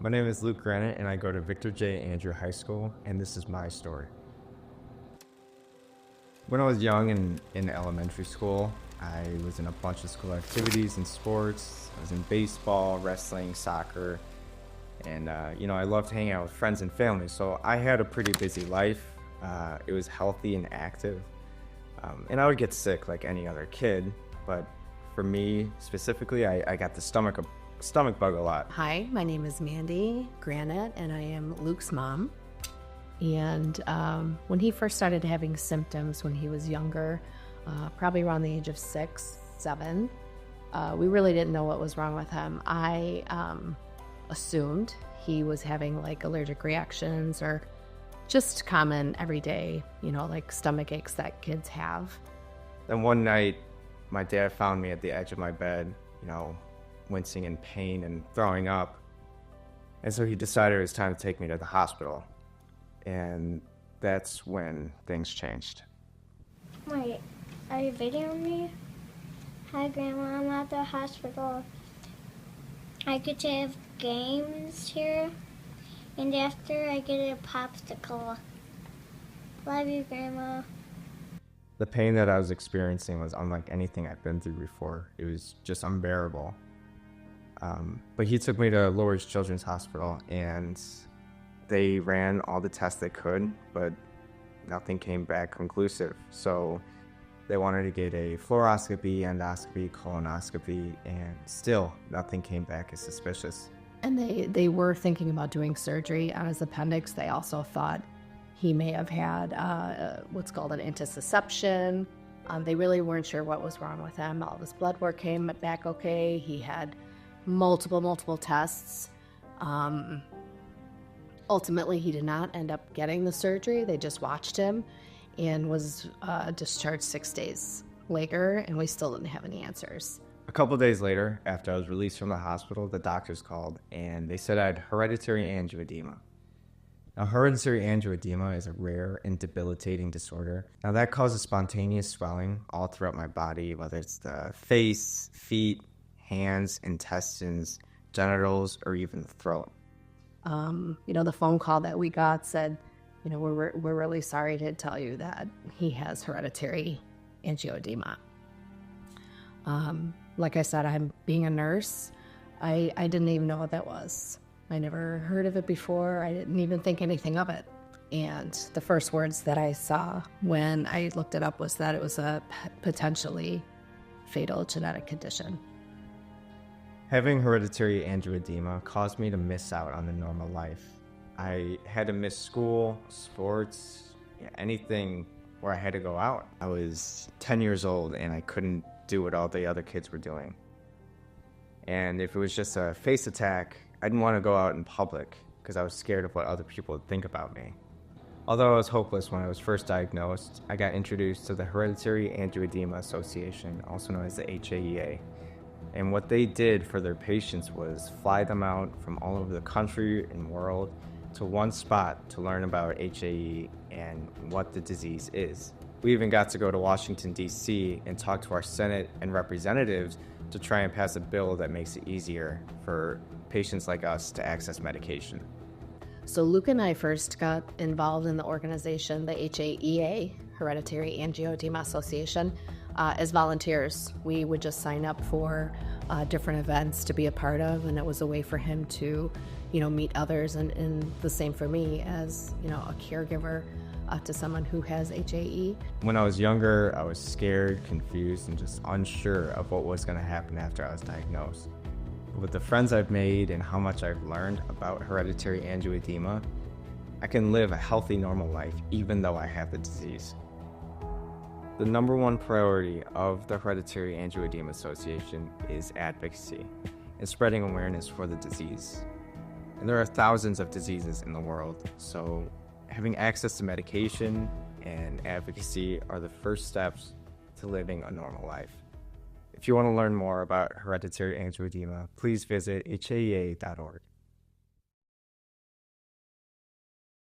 My name is Luke Granite, and I go to Victor J. Andrew High School, and this is my story. When I was young and in elementary school, I was in a bunch of school activities and sports. I was in baseball, wrestling, soccer, and I loved hanging out with friends and family, so I had a pretty busy life. It was healthy and active, and I would get sick like any other kid, but for me specifically, I got the stomach bug a lot. Hi, my name is Mandy Granite, and I am Luke's mom. And when he first started having symptoms when he was younger, probably around the age of 6, 7, we really didn't know what was wrong with him. I assumed he was having like allergic reactions or just common everyday, like stomach aches that kids have. Then one night, my dad found me at the edge of my bed, wincing in pain and throwing up. And so he decided it was time to take me to the hospital. And that's when things changed. Wait, are you videoing me? Hi, Grandma, I'm at the hospital. I get to have games here, and after I get a popsicle. Love you, Grandma. The pain that I was experiencing was unlike anything I've been through before. It was just unbearable. But he took me to Lourdes Children's Hospital, and they ran all the tests they could, but nothing came back conclusive. So they wanted to get a fluoroscopy, endoscopy, colonoscopy, and still nothing came back as suspicious. And they were thinking about doing surgery on his appendix. They also thought he may have had what's called an intussusception. They really weren't sure what was wrong with him. All of his blood work came back okay. He had multiple tests. Ultimately, he did not end up getting the surgery. They just watched him and was discharged 6 days later, and we still didn't have any answers. A couple days later, after I was released from the hospital, the doctors called, and they said I had hereditary angioedema. Now, hereditary angioedema is a rare and debilitating disorder. Now, that causes spontaneous swelling all throughout my body, whether it's the face, feet, hands, intestines, genitals, or even the throat. The phone call that we got said, we're really sorry to tell you that he has hereditary angioedema. Like I said, I'm being a nurse. I didn't even know what that was. I never heard of it before. I didn't even think anything of it. And the first words that I saw when I looked it up was that it was a potentially fatal genetic condition. Having hereditary angioedema caused me to miss out on the normal life. I had to miss school, sports, anything where I had to go out. I was 10 years old and I couldn't do what all the other kids were doing. And if it was just a face attack, I didn't want to go out in public because I was scared of what other people would think about me. Although I was hopeless when I was first diagnosed, I got introduced to the Hereditary Angioedema Association, also known as the HAEA. And what they did for their patients was fly them out from all over the country and world to one spot to learn about HAE and what the disease is. We even got to go to Washington, D.C. and talk to our Senate and representatives to try and pass a bill that makes it easier for patients like us to access medication. So Luke and I first got involved in the organization, the HAEA, Hereditary Angioedema Association, as volunteers. We would just sign up for different events to be a part of, and it was a way for him to, meet others, and the same for me as, a caregiver to someone who has HAE. When I was younger, I was scared, confused, and just unsure of what was going to happen after I was diagnosed. But with the friends I've made and how much I've learned about hereditary angioedema, I can live a healthy, normal life even though I have the disease. The number one priority of the Hereditary Angioedema Association is advocacy and spreading awareness for the disease. And there are thousands of diseases in the world, so having access to medication and advocacy are the first steps to living a normal life. If you want to learn more about hereditary angioedema, please visit haea.org.